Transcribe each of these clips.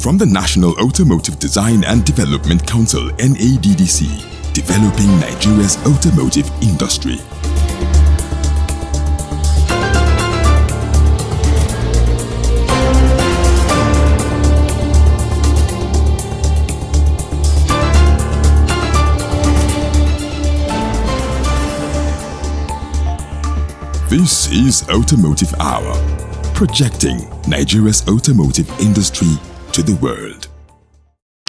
From the National Automotive Design and Development Council (NADDC), developing Nigeria's automotive industry. This is Automotive Hour, projecting Nigeria's automotive industry to the world.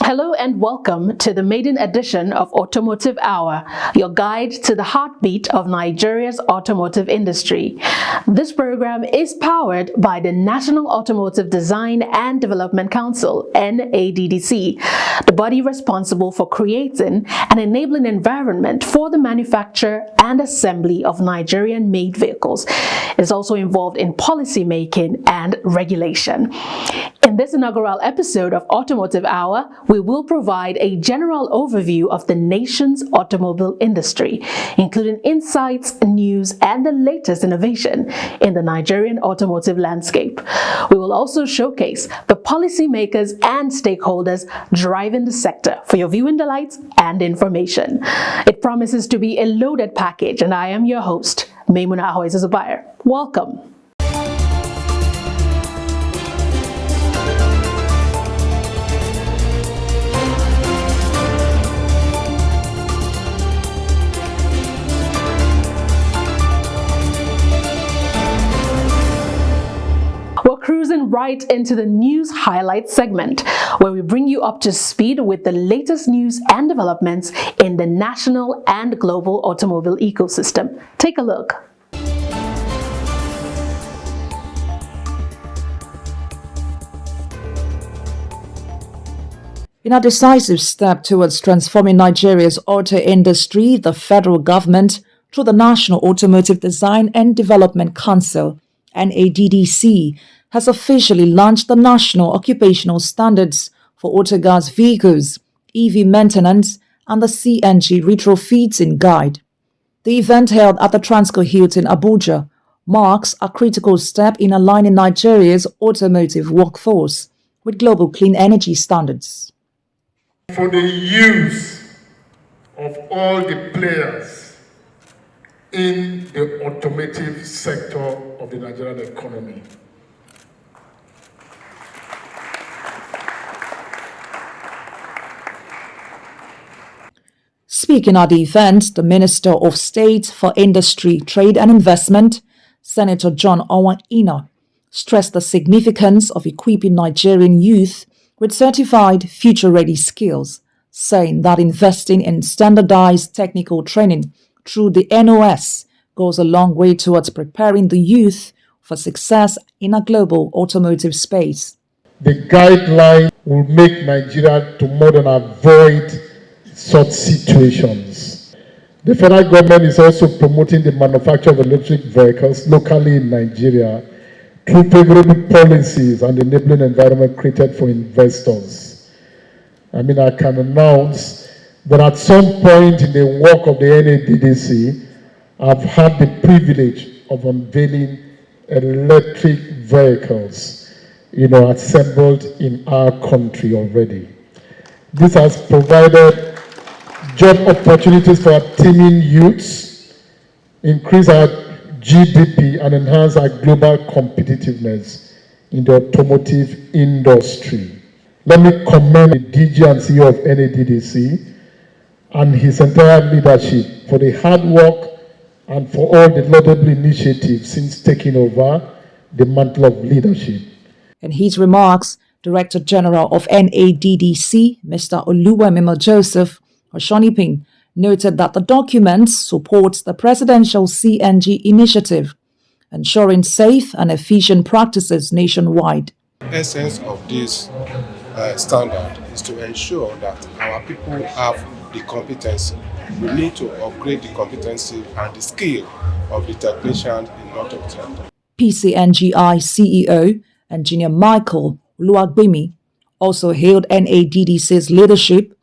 Hello and welcome to the maiden edition of Automotive Hour, your guide to the heartbeat of Nigeria's automotive industry. This program is powered by the National Automotive Design and Development Council, NADDC, the body responsible for creating an enabling environment for the manufacture and assembly of Nigerian-made vehicles. It is also involved in policy making and regulation. In this inaugural episode of Automotive Hour, we will provide a general overview of the nation's automobile industry, including insights, news, and the latest innovation in the Nigerian automotive landscape. We will also showcase the policymakers and stakeholders driving the sector for your viewing delight and information. It promises to be a loaded package, and I am your host, Maimuna Ahoizazubair. Welcome. We're cruising right into the news highlights segment, where we bring you up to speed with the latest news and developments in the national and global automobile ecosystem. Take a look. In a decisive step towards transforming Nigeria's auto industry, the federal government, through the National Automotive Design and Development Council, NADDC, has officially launched the National Occupational Standards for Autogas Vehicles, EV Maintenance, and the CNG Retrofitting Guide. The event held at the Transco Hilton Abuja marks a critical step in aligning Nigeria's automotive workforce with global clean energy standards. For the use of all the players in the automotive sector of the Nigerian economy. Speaking at the event, the Minister of State for Industry, Trade and Investment, Senator John Owan-Ina, stressed the significance of equipping Nigerian youth with certified future-ready skills, saying that investing in standardized technical training through the NOS goes a long way towards preparing the youth for success in a global automotive space. The guideline will make Nigeria to more than avoid such situations. The federal government is also promoting the manufacture of electric vehicles locally in Nigeria through favorable policies and enabling environment created for investors. I can announce that at some point in the work of the NADDC, I've had the privilege of unveiling electric vehicles, assembled in our country already. This has provided job opportunities for our teeming youths, increase our GDP, and enhance our global competitiveness in the automotive industry. Let me commend the DG and CEO of NADDC and his entire leadership for the hard work and for all the laudable initiatives since taking over the mantle of leadership. In his remarks, Director General of NADDC, Mr Oluwemimo Joseph Osanipin, noted that the document supports the presidential CNG initiative, ensuring safe and efficient practices nationwide. The essence of this standard is to ensure that our people have the competency. We need to upgrade the competency and the skill of the technicians in automotive. PCNGI CEO, Engineer Michael Oluwemimo, also hailed NADDC's leadership.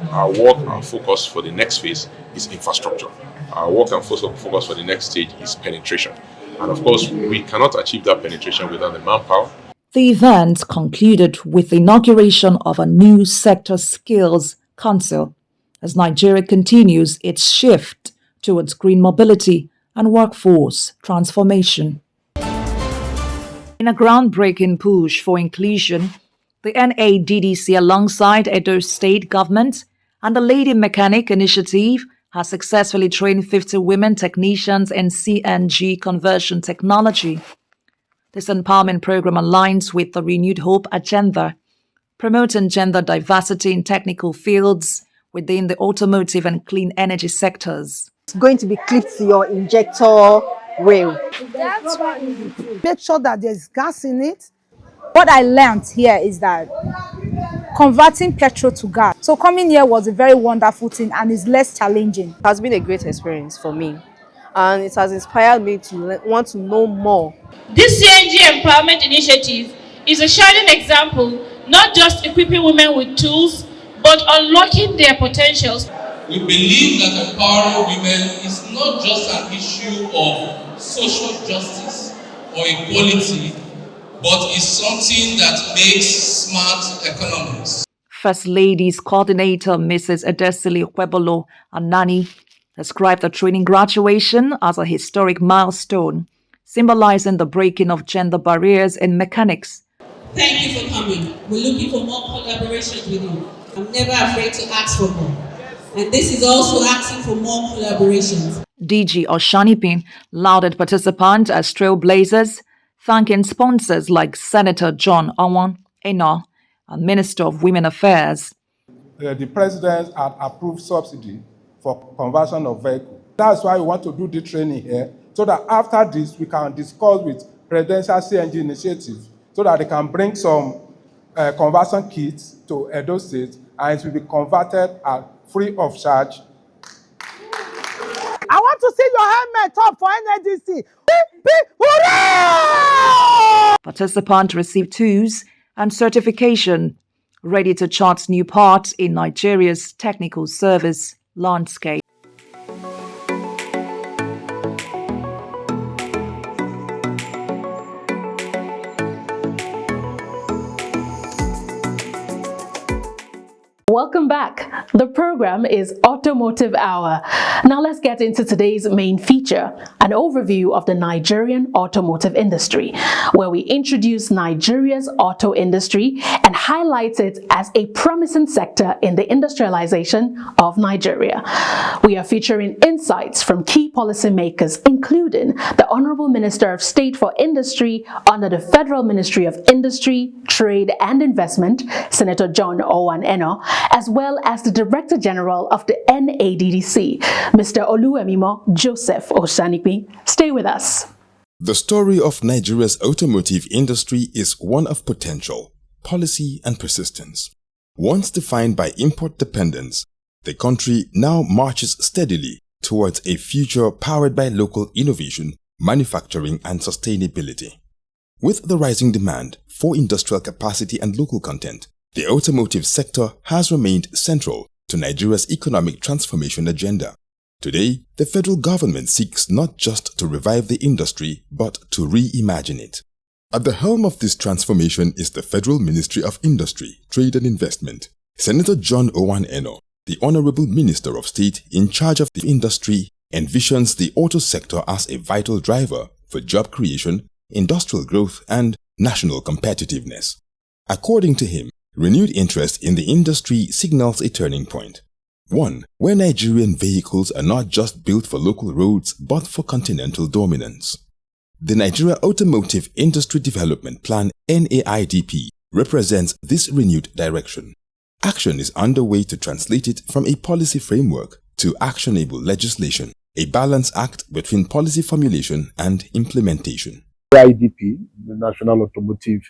Our work and focus for the next phase is infrastructure. Our work and focus for the next stage is penetration. And of course, we cannot achieve that penetration without the manpower. The event concluded with the inauguration of a new sector skills council as Nigeria continues its shift towards green mobility and workforce transformation. In a groundbreaking push for inclusion, the NADDC, alongside Edo State Government and the Lady Mechanic Initiative, has successfully trained 50 women technicians in CNG conversion technology. This empowerment program aligns with the Renewed Hope agenda, promoting gender diversity in technical fields within the automotive and clean energy sectors. It's going to be clipped to your injector rail. That's what we do. Make sure that there's gas in it. What I learned here is that converting petrol to gas. So coming here was a very wonderful thing and is less challenging. It has been a great experience for me, and it has inspired me to want to know more. This CNG Empowerment Initiative is a shining example, not just equipping women with tools, but unlocking their potentials. We believe that empowering women is not just an issue of social justice or equality, but is something that makes smart economies. First Lady's Coordinator, Mrs. Edesili Kwebolo Anani, described the training graduation as a historic milestone, symbolizing the breaking of gender barriers in mechanics. Thank you for coming. We're looking for more collaborations with you. I'm never afraid to ask for more. And this is also asking for more collaborations. DG Osanipin lauded participants as trailblazers, thanking sponsors like Senator John Eno and Minister of Women Affairs. The President had approved subsidy for conversion of vehicles. That's why we want to do the training here, so that after this we can discuss with Presidential CNG Initiative, so that they can bring some conversion kits to Edo State, and it will be converted at free of charge. I want to see your helmet up for NADDC. Hooray! Participants received tools and certification, ready to chart new paths in Nigeria's technical service landscape. Welcome back. The program is Automotive Hour. Now let's get into today's main feature, an overview of the Nigerian automotive industry, where we introduce Nigeria's auto industry and highlight it as a promising sector in the industrialization of Nigeria. We are featuring insights from key policymakers, including the Honorable Minister of State for Industry under the Federal Ministry of Industry, Trade and Investment, Senator John Eno, as well as the Director General of the NADDC, Mr. Oluwemimo Joseph Osanipin. Stay with us. The story of Nigeria's automotive industry is one of potential, policy and persistence. Once defined by import dependence, the country now marches steadily towards a future powered by local innovation, manufacturing and sustainability. With the rising demand for industrial capacity and local content, the automotive sector has remained central to Nigeria's economic transformation agenda. Today, the federal government seeks not just to revive the industry, but to reimagine it. At the helm of this transformation is the Federal Ministry of Industry, Trade and Investment. Senator John Eno, the Honorable Minister of State in charge of the industry, envisions the auto sector as a vital driver for job creation, industrial growth, and national competitiveness. According to him, renewed interest in the industry signals a turning point. One where Nigerian vehicles are not just built for local roads but for continental dominance. The Nigeria Automotive Industry Development Plan (NAIDP) represents this renewed direction. Action is underway to translate it from a policy framework to actionable legislation, a balanced act between policy formulation and implementation. IDP, the National Automotive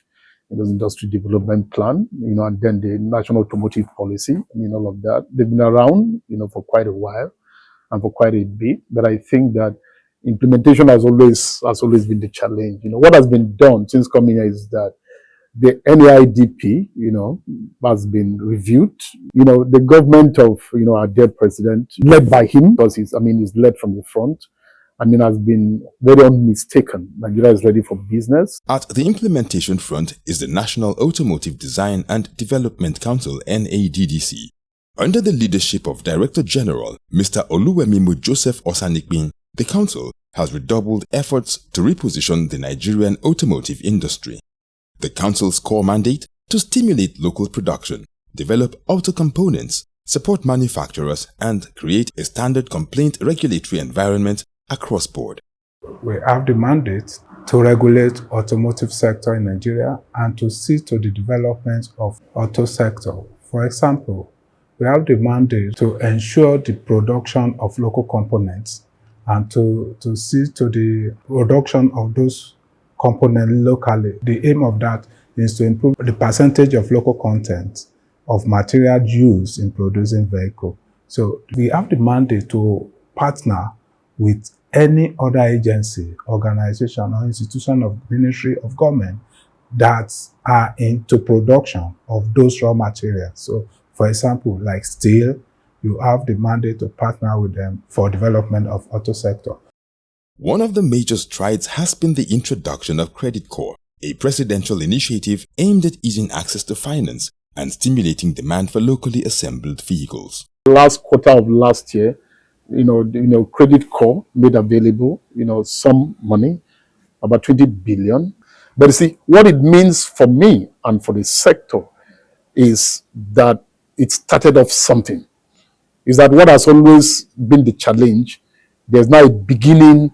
Industry Development Plan, and then the National Automotive Policy, all of that. They've been around, for quite a while and for quite a bit, but I think that implementation has always been the challenge. What has been done since coming here is that the NAIDP, has been reviewed. The government of, our dear president, led by him, because he's led from the front, has been very unmistaken. Nigeria is ready for business. At the implementation front is the National Automotive Design and Development Council (NADDC). Under the leadership of Director General Mr Oluwemimo Joseph Osanipin, the council has redoubled efforts to reposition the Nigerian automotive industry. The council's core mandate: to stimulate local production, develop auto components, support manufacturers, and create a standard complaint regulatory environment across board. We have the mandate to regulate automotive sector in Nigeria and to see to the development of auto sector. For example, we have the mandate to ensure the production of local components and to see to the production of those components locally. The aim of that is to improve the percentage of local content of material used in producing vehicles. So we have the mandate to partner with any other agency, organization, or institution of ministry of government that are into production of those raw materials. So, for example, like steel, you have the mandate to partner with them for development of auto sector. One of the major strides has been the introduction of Credit Corps, a presidential initiative aimed at easing access to finance and stimulating demand for locally assembled vehicles. Last quarter of last year, Credit Corps made available, some money, about 20 billion. But you see, what it means for me and for the sector is that it started off something. Is that what has always been the challenge? There's now a beginning,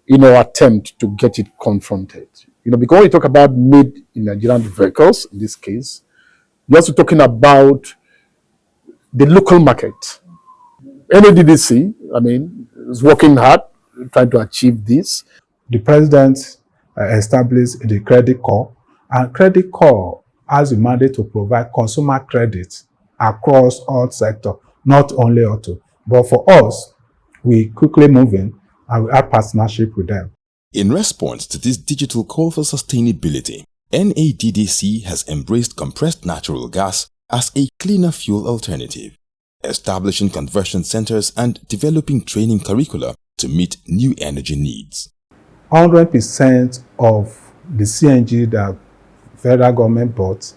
attempt to get it confronted. Because when you talk about made in Nigerian vehicles, in this case, you're also talking about the local market. NADDC, is working hard, trying to achieve this. The president established the Credit Corps, and Credit Corps has a mandate to provide consumer credit across all sectors, not only auto. But for us, we quickly move in and we have partnership with them. In response to this digital call for sustainability, NADDC has embraced compressed natural gas as a cleaner fuel alternative, establishing conversion centers and developing training curricula to meet new energy needs. 100% of the CNG that federal government bought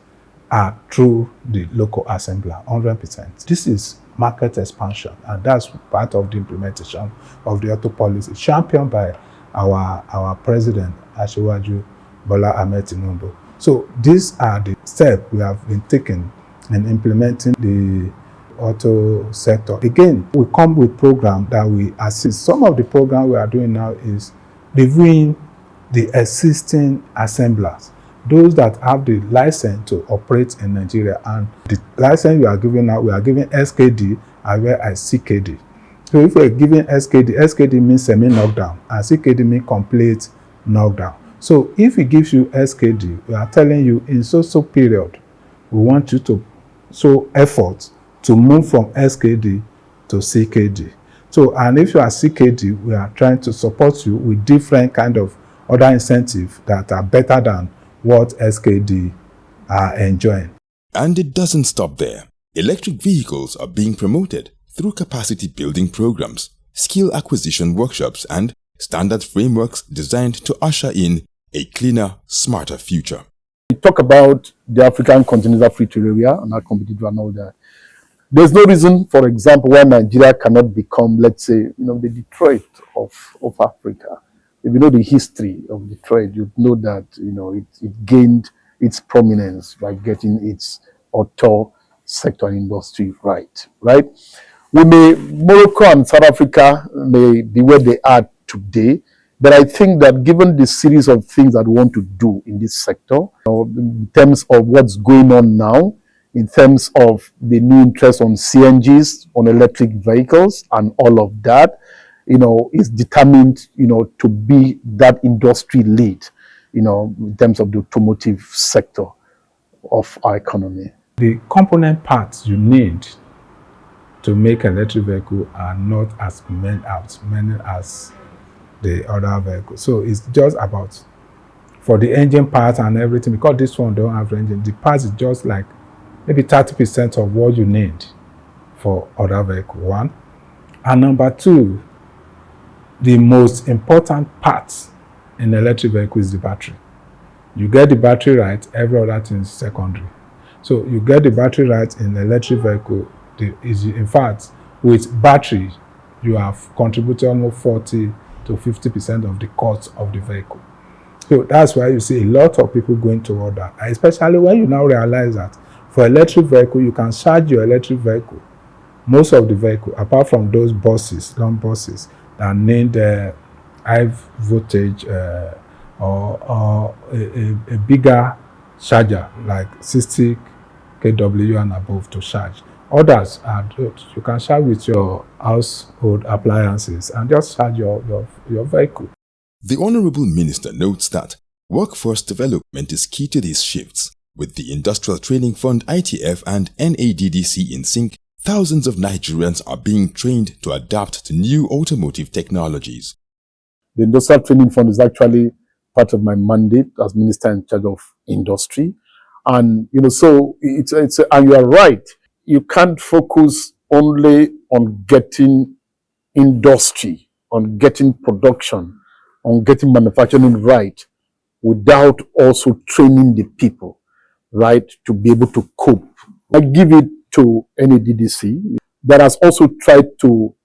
are through the local assembler, 100%. This is market expansion, and that's part of the implementation of the auto policy championed by our president, Asiwaju Bola Ahmed Tinubu. So these are the steps we have been taking in implementing the auto sector. Again, we come with programs that we assist. Some of the programs we are doing now is reviewing the existing assemblers, those that have the license to operate in Nigeria. And the license we are giving now, we are giving SKD as well as CKD. So if we're giving SKD, SKD means semi-knockdown, and CKD means complete knockdown. So if we give you SKD, we are telling you in so period, we want you to show effort to move from SKD to CKD. So, and if you are CKD, we are trying to support you with different kind of other incentives that are better than what SKD are enjoying. And it doesn't stop there. Electric vehicles are being promoted through capacity building programs, skill acquisition workshops, and standard frameworks designed to usher in a cleaner, smarter future. We talk about the African Continental Free Trade Area and our competitive and all that. There's no reason, for example, why Nigeria cannot become, let's say, the Detroit of Africa. If you know the history of Detroit, you know that, it gained its prominence by getting its auto sector and industry right? Morocco and South Africa may be where they are today, but I think that given the series of things that we want to do in this sector, in terms of what's going on now, in terms of the new interest on CNGs, on electric vehicles, and all of that, is determined, to be that industry lead, in terms of the automotive sector of our economy. The component parts you need to make an electric vehicle are not as many as the other vehicles. So it's just about, for the engine parts and everything, because this one don't have engine, the parts is just like maybe 30% of what you need for other vehicle, one. And number two, the most important part in electric vehicle is the battery. You get the battery right, every other thing is secondary. So you get the battery right in electric vehicle. In fact, with battery, you have contributed almost 40 to 50% of the cost of the vehicle. So that's why you see a lot of people going toward that, especially when you now realize that for electric vehicle, you can charge your electric vehicle. Most of the vehicle, apart from those buses, long buses that need high voltage or a bigger charger like 60 kW and above to charge. Others are you can charge with your household appliances and just charge your vehicle. The Honorable Minister notes that workforce development is key to these shifts. With the Industrial Training Fund ITF and NADDC in sync, thousands of Nigerians are being trained to adapt to new automotive technologies. The Industrial Training Fund is actually part of my mandate as Minister in charge of industry. And, so and you are right. You can't focus only on getting industry, on getting production, on getting manufacturing right, without also training the people, right, to be able to cope. I give it to NADDC that has also tried to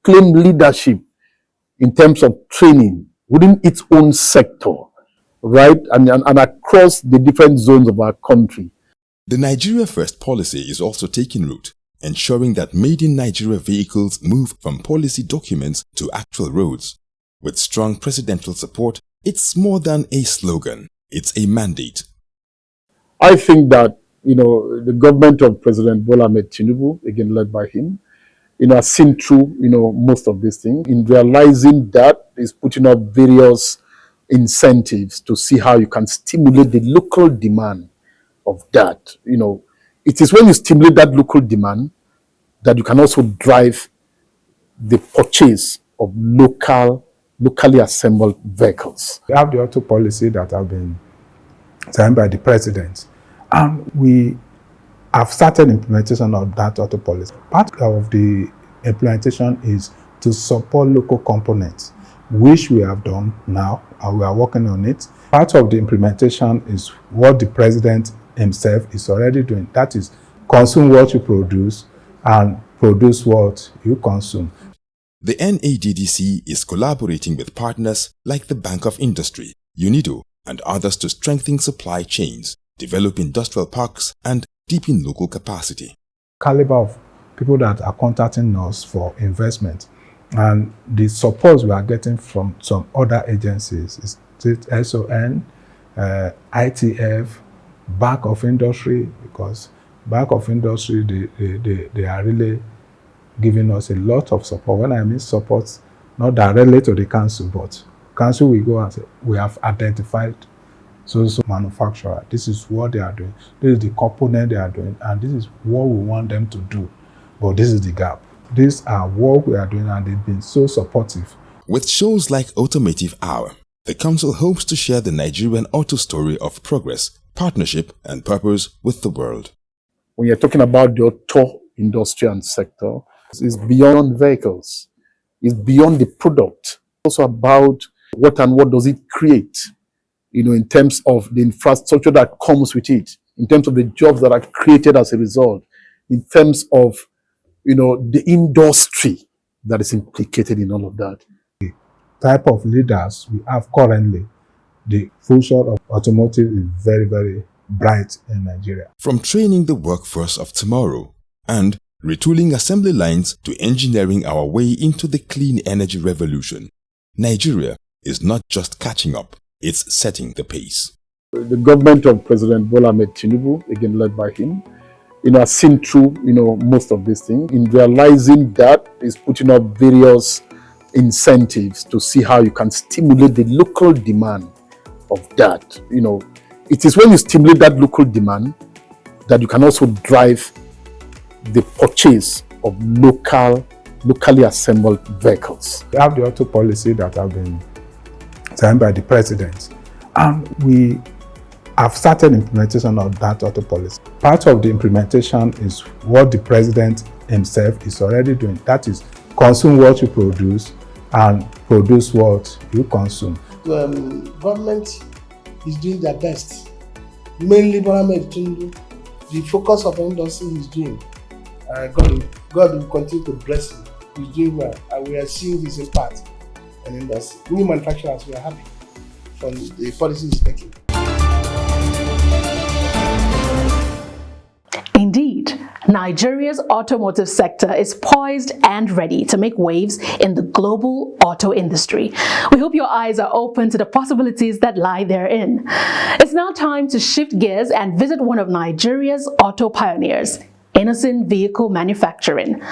claim leadership in terms of training within its own sector, right, and across the different zones of our country. The Nigeria First policy is also taking root, ensuring that Made in Nigeria vehicles move from policy documents to actual roads. With strong presidential support, it's more than a slogan, it's a mandate. I think that, the government of President Bola Ahmed Tinubu, again led by him, has seen through, most of these things. In realizing that, is putting up various incentives to see how you can stimulate the local demand of that. It is when you stimulate that local demand that you can also drive the purchase of locally assembled vehicles. We have the auto policy that have been signed by the president, and we have started implementation of that auto policy. Part of the implementation is to support local components, which we have done now, and we are working on it. Part of the implementation is what the president himself is already doing. That is, consume what you produce and produce what you consume. The NADDC is collaborating with partners like the Bank of Industry, UNIDO, and others to strengthen supply chains, develop industrial parks, and deepen local capacity. Caliber of people that are contacting us for investment, and the support we are getting from some other agencies is SON, ITF, Bank of Industry, because Bank of Industry, they are really giving us a lot of support. When I mean support, not directly to the council, but council will go and say, we have identified so manufacturer. This is what they are doing. This is the component they are doing, and this is what we want them to do. But this is the gap. These are what we are doing, and they've been so supportive. With shows like Automotive Hour, the council hopes to share the Nigerian auto story of progress, partnership, and purpose with the world. When you're talking about the auto industry and sector, it's beyond vehicles. It's beyond the product. It's also about what does it create, in terms of the infrastructure that comes with it, in terms of the jobs that are created as a result, in terms of, the industry that is implicated in all of that. The type of leaders we have currently, the future of automotive is very, very bright in Nigeria. From training the workforce of tomorrow and retooling assembly lines to engineering our way into the clean energy revolution, Nigeria is not just catching up, it's setting the pace. The government of President Bola Ahmed Tinubu, again led by him, has seen through, most of these things. In realizing that, is putting up various incentives to see how you can stimulate the local demand of that. It is when you stimulate that local demand that you can also drive the purchase of locally assembled vehicles. We have the auto policy that have been signed by the president, and we have started implementation of that auto policy. Part of the implementation is what the president himself is already doing. That is, consume what you produce and produce what you consume. Government is doing their best. Mainly the focus of industry is doing. God will continue to bless him. He's doing well, and we are seeing his impact on industry. Many manufacturers, we are happy from the policy he's taking. Indeed, Nigeria's automotive sector is poised and ready to make waves in the global auto industry. We hope your eyes are open to the possibilities that lie therein. It's now time to shift gears and visit one of Nigeria's auto pioneers, Innoson Vehicle Manufacturing.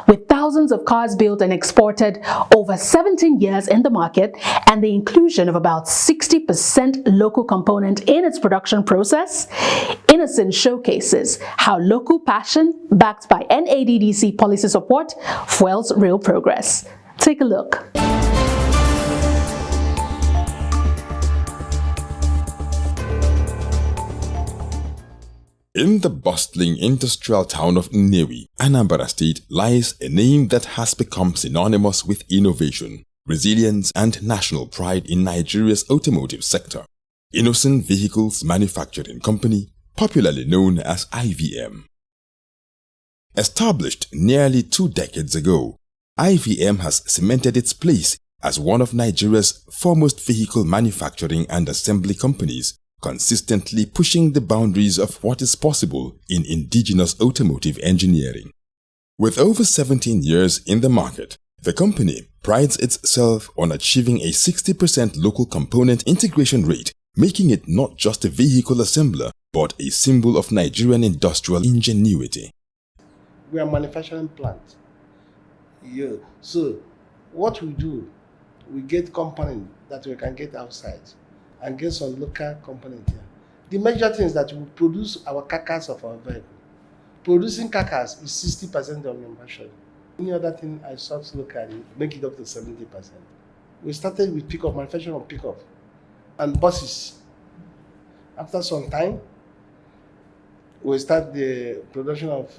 With thousands of cars built and exported, over 17 years in the market, and the inclusion of about 60% local component in its production process, Innoson showcases how local passion, backed by NADDC policy support, fuels real progress. Take a look. In the bustling industrial town of Nnewi, Anambra State, lies a name that has become synonymous with innovation, resilience, and national pride in Nigeria's automotive sector. Innoson Vehicles Manufacturing Company, popularly known as IVM. Established nearly 2 decades ago, IVM has cemented its place as one of Nigeria's foremost vehicle manufacturing and assembly companies, consistently pushing the boundaries of what is possible in indigenous automotive engineering. With over 17 years in the market, the company prides itself on achieving a 60% local component integration rate, making it not just a vehicle assembler, but a symbol of Nigerian industrial ingenuity. We are a manufacturing plant. Yeah. So what we do, we get components that we can get outside and get some local component here. The major thing is that we produce our carcass of our vehicle. Producing carcass is 60% of manufacturing. Any other thing I source locally, make it up to 70%. We started with pickup, manufacturing of pickup and buses. After some time, we start the production of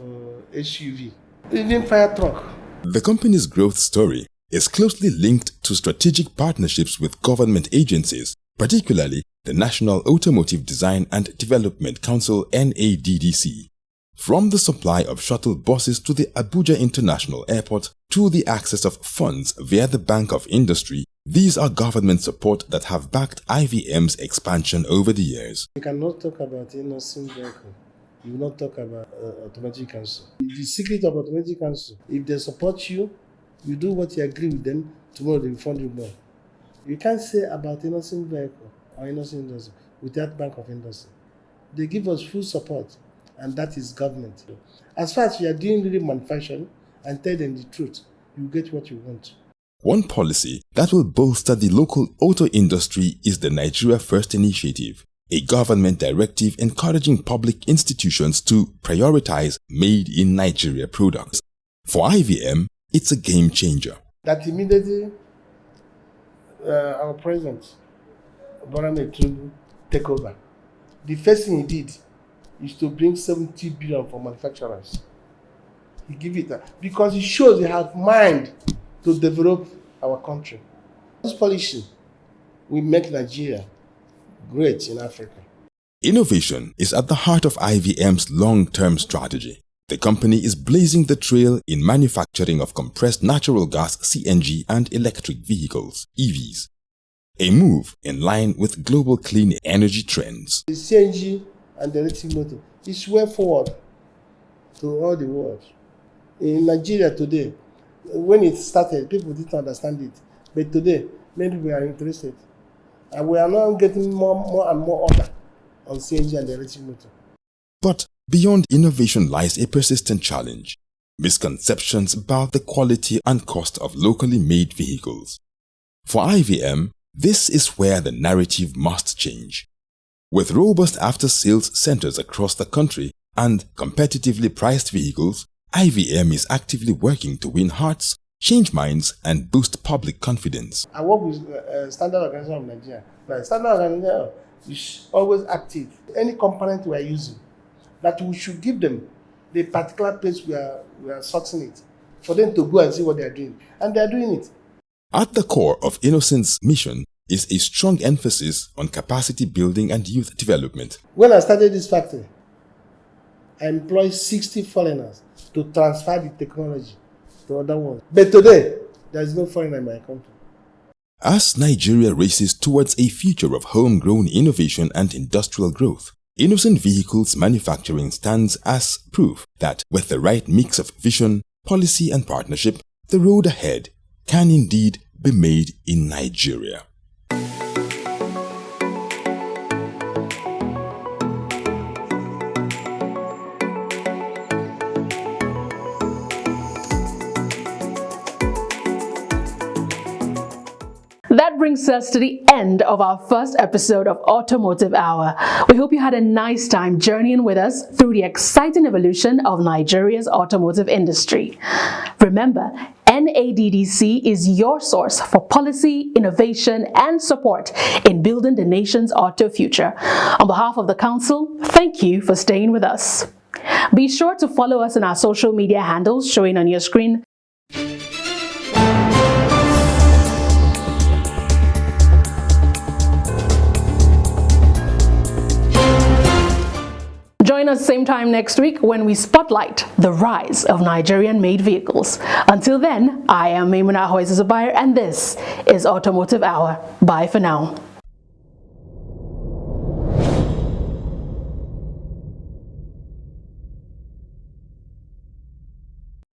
SUV, even fire truck. The company's growth story is closely linked to strategic partnerships with government agencies, particularly the National Automotive Design and Development Council (NADDC). From the supply of shuttle buses to the Abuja International Airport to the access of funds via the Bank of Industry, these are government support that have backed IVM's expansion over the years. You cannot talk about Innoson vehicle. You will not talk about Automotive Council. The secret of Automotive Council, if they support you, you do what you agree with them, tomorrow they will fund you more. You can't say about Innoson vehicle or Innoson industry without Bank of Industry. They give us full support, and that is government. As far as you are doing really manufacturing and tell them the truth, you get what you want. One policy that will bolster the local auto industry is the Nigeria First Initiative, a government directive encouraging public institutions to prioritize made in Nigeria products. For IVM, it's a game changer. That immediately our president, Bola Tinubu, take over. The first thing he did is to bring 70 billion for manufacturers. He give it that because it shows they have mind to develop our country. This policy will make Nigeria great in Africa. Innovation is at the heart of IVM's long-term strategy. The company is blazing the trail in manufacturing of compressed natural gas (CNG) and electric vehicles (EVs), a move in line with global clean energy trends. The CNG and the electric motor is way forward to all the world. In Nigeria today, when it started, people didn't understand it. But today, many people are interested. And we are now getting more and more order on CNG and the electric motor. But beyond innovation lies a persistent challenge: misconceptions about the quality and cost of locally made vehicles. For IVM, this is where the narrative must change. With robust after-sales centers across the country and competitively priced vehicles, IVM is actively working to win hearts, change minds, and boost public confidence. I work with Standard Organization of Nigeria. Like Standard Organization is always active. Any component we are using, that we should give them the particular place we are sourcing it, for them to go and see what they are doing. And they are doing it. At the core of Innoson's mission is a strong emphasis on capacity building and youth development. When I started this factory, I employed 60 foreigners to transfer the technology to other ones. But today, there is no foreigner in my country. As Nigeria races towards a future of homegrown innovation and industrial growth, Innoson Vehicles Manufacturing stands as proof that with the right mix of vision, policy and partnership, the road ahead can indeed be made in Nigeria. That brings us to the end of our first episode of Automotive Hour. We hope you had a nice time journeying with us through the exciting evolution of Nigeria's automotive industry. Remember, NADDC is your source for policy, innovation, and support in building the nation's auto future. On behalf of the Council, thank you for staying with us. Be sure to follow us on our social media handles showing on your screen. Join us same time next week when we spotlight the rise of Nigerian-made vehicles. Until then, I am Maimuna Hoyes-Zubair and this is Automotive Hour. Bye for now.